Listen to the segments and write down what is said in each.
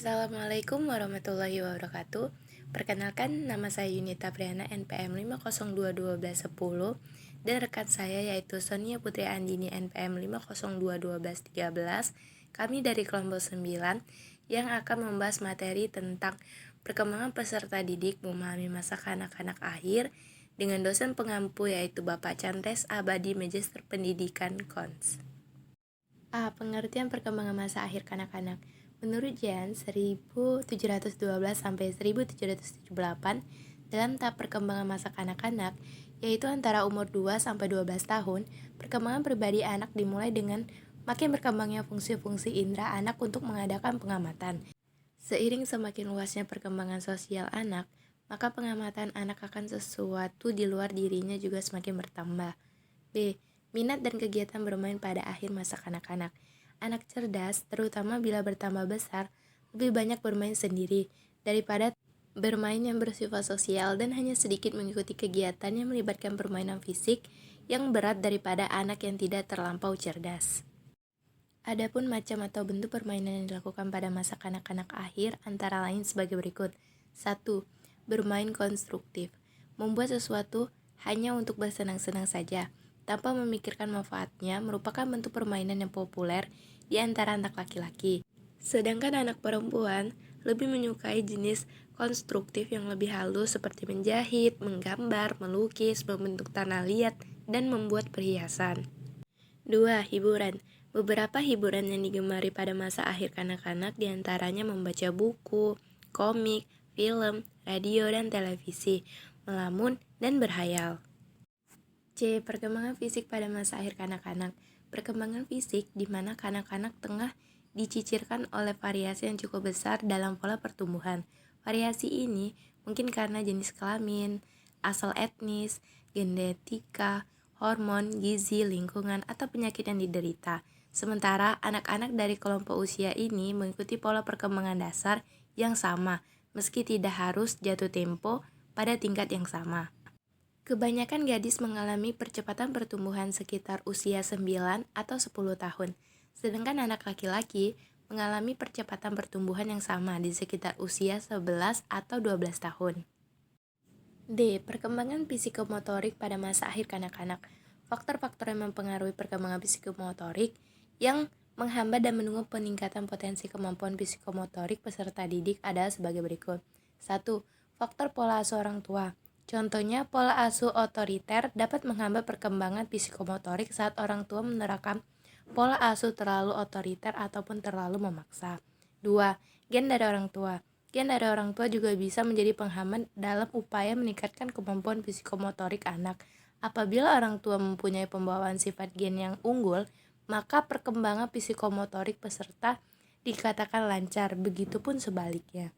Assalamualaikum warahmatullahi wabarakatuh. Perkenalkan, nama saya Yunita Priana, NPM 5021210, dan rekan saya yaitu Sonia Putri Andini, NPM 5021213. Kami dari kelompok 9 yang akan membahas materi tentang perkembangan peserta didik memahami masa kanak-kanak akhir dengan dosen pengampu yaitu Bapak Cantres Abadi, Magister Pendidikan Kons. Pengertian perkembangan masa akhir kanak-kanak. Menurut Jan 1712 sampai 1778, dalam tahap perkembangan masa kanak-kanak, yaitu antara umur 2 sampai 12 tahun, perkembangan pribadi anak dimulai dengan makin berkembangnya fungsi-fungsi indera anak untuk mengadakan pengamatan. Seiring semakin luasnya perkembangan sosial anak, maka pengamatan anak akan sesuatu di luar dirinya juga semakin bertambah. B. Minat dan kegiatan bermain pada akhir masa kanak-kanak. Anak cerdas, terutama bila bertambah besar, lebih banyak bermain sendiri daripada bermain yang bersifat sosial dan hanya sedikit mengikuti kegiatan yang melibatkan permainan fisik yang berat daripada anak yang tidak terlampau cerdas. Adapun macam atau bentuk permainan yang dilakukan pada masa kanak-kanak akhir antara lain sebagai berikut. 1. Bermain konstruktif. Membuat sesuatu hanya untuk bersenang-senang saja, tanpa memikirkan manfaatnya, merupakan bentuk permainan yang populer di antara anak laki-laki. Sedangkan anak perempuan lebih menyukai jenis konstruktif yang lebih halus seperti menjahit, menggambar, melukis, membentuk tanah liat, dan membuat perhiasan. 2. Hiburan. Beberapa hiburan yang digemari pada masa akhir kanak-kanak diantaranya membaca buku, komik, film, radio, dan televisi, melamun, dan berhayal. C. Perkembangan fisik pada masa akhir kanak-kanak. Perkembangan fisik di mana kanak-kanak tengah dicicirkan oleh variasi yang cukup besar dalam pola pertumbuhan. Variasi ini mungkin karena jenis kelamin, asal etnis, genetika, hormon, gizi, lingkungan, atau penyakit yang diderita. Sementara anak-anak dari kelompok usia ini mengikuti pola perkembangan dasar yang sama, meski tidak harus jatuh tempo pada tingkat yang sama. Kebanyakan gadis mengalami percepatan pertumbuhan sekitar usia 9 atau 10 tahun, sedangkan anak laki-laki mengalami percepatan pertumbuhan yang sama di sekitar usia 11 atau 12 tahun. D. Perkembangan psikomotorik pada masa akhir kanak-kanak. Faktor-faktor yang mempengaruhi perkembangan psikomotorik yang menghambat dan menunggu peningkatan potensi kemampuan psikomotorik peserta didik adalah sebagai berikut. 1. Faktor pola asuh orang tua. Contohnya, pola asuh otoriter dapat menghambat perkembangan psikomotorik saat orang tua menerapkan pola asuh terlalu otoriter ataupun terlalu memaksa. 2. Gen dari orang tua. Gen dari orang tua juga bisa menjadi penghambat dalam upaya meningkatkan kemampuan psikomotorik anak. Apabila orang tua mempunyai pembawaan sifat gen yang unggul, maka perkembangan psikomotorik peserta dikatakan lancar, begitupun sebaliknya.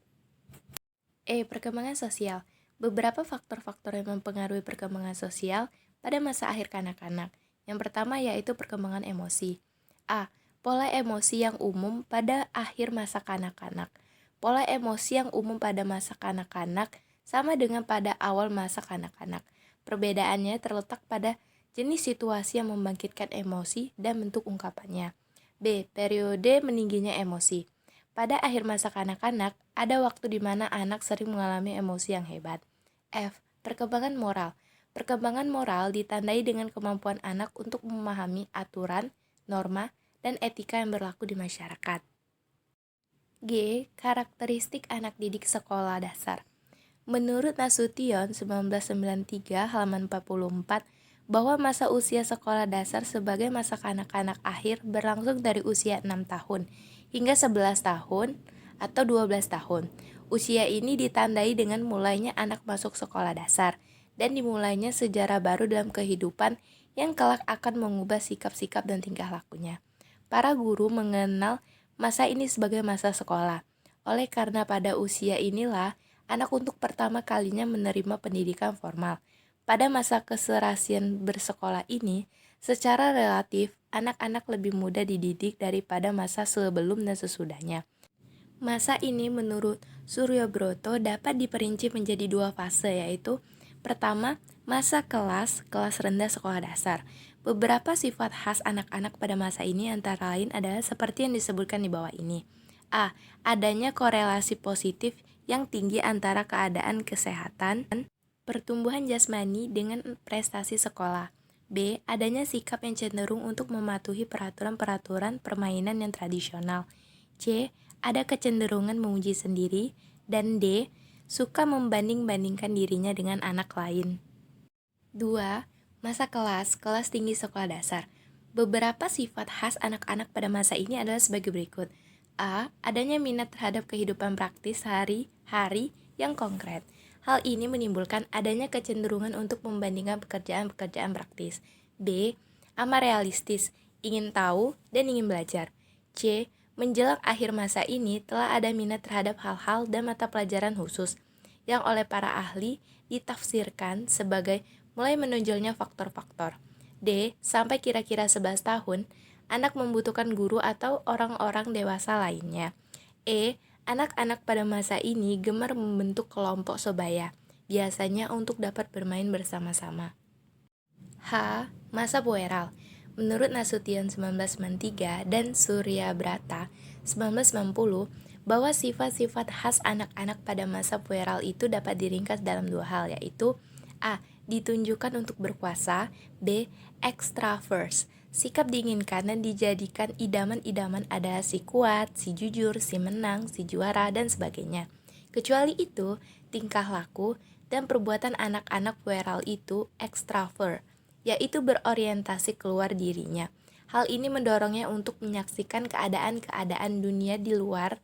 E. Perkembangan sosial. Beberapa faktor-faktor yang mempengaruhi perkembangan sosial pada masa akhir kanak-kanak. Yang pertama yaitu perkembangan emosi. A. Pola emosi yang umum pada akhir masa kanak-kanak. Pola emosi yang umum pada masa kanak-kanak sama dengan pada awal masa kanak-kanak. Perbedaannya terletak pada jenis situasi yang membangkitkan emosi dan bentuk ungkapannya. B. Periode meningginya emosi. Pada akhir masa kanak-kanak, ada waktu di mana anak sering mengalami emosi yang hebat. F. Perkembangan moral. Perkembangan moral ditandai dengan kemampuan anak untuk memahami aturan, norma, dan etika yang berlaku di masyarakat. G. Karakteristik anak didik sekolah dasar. Menurut Nasution 1993 halaman 44, bahwa masa usia sekolah dasar sebagai masa kanak-kanak akhir berlangsung dari usia 6 tahun hingga 11 tahun atau 12 tahun. Usia ini ditandai dengan mulainya anak masuk sekolah dasar dan dimulainya sejarah baru dalam kehidupan yang kelak akan mengubah sikap-sikap dan tingkah lakunya. Para guru mengenal masa ini sebagai masa sekolah. Oleh karena pada usia inilah anak untuk pertama kalinya menerima pendidikan formal. Pada masa keserasian bersekolah ini, secara relatif, anak-anak lebih mudah dididik daripada masa sebelum dan sesudahnya. Masa ini menurut Suryo Broto dapat diperinci menjadi dua fase, yaitu pertama, masa kelas rendah sekolah dasar. Beberapa sifat khas anak-anak pada masa ini antara lain adalah seperti yang disebutkan di bawah ini. A. Adanya korelasi positif yang tinggi antara keadaan kesehatan, pertumbuhan jasmani dengan prestasi sekolah. B. Adanya sikap yang cenderung untuk mematuhi peraturan-peraturan permainan yang tradisional. C. Ada kecenderungan memuji sendiri. Dan D. Suka membanding-bandingkan dirinya dengan anak lain. 2. Masa kelas tinggi sekolah dasar. Beberapa sifat khas anak-anak pada masa ini adalah sebagai berikut. A. Adanya minat terhadap kehidupan praktis hari-hari yang konkret. Hal ini menimbulkan adanya kecenderungan untuk membandingkan pekerjaan-pekerjaan praktis. B. Amat realistis, ingin tahu dan ingin belajar. C. Menjelang akhir masa ini telah ada minat terhadap hal-hal dan mata pelajaran khusus yang oleh para ahli ditafsirkan sebagai mulai menonjolnya faktor-faktor. D. Sampai kira-kira 11 tahun, anak membutuhkan guru atau orang-orang dewasa lainnya. E. Anak-anak pada masa ini gemar membentuk kelompok sebaya, biasanya untuk dapat bermain bersama-sama. H. Masa pueral. Menurut Nasution 1993 dan Surya Brata 1990, bahwa sifat-sifat khas anak-anak pada masa pueral itu dapat diringkas dalam dua hal, yaitu A. Ditunjukkan untuk berkuasa. B. Extravert. Sikap diinginkan dan dijadikan idaman-idaman adalah si kuat, si jujur, si menang, si juara, dan sebagainya. Kecuali itu, tingkah laku dan perbuatan anak-anak pueral itu extravert, yaitu berorientasi keluar dirinya. Hal ini mendorongnya untuk menyaksikan keadaan-keadaan dunia di luar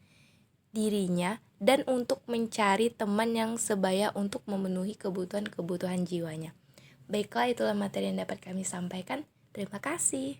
dirinya dan untuk mencari teman yang sebaya untuk memenuhi kebutuhan-kebutuhan jiwanya. Baiklah, itulah materi yang dapat kami sampaikan. Terima kasih.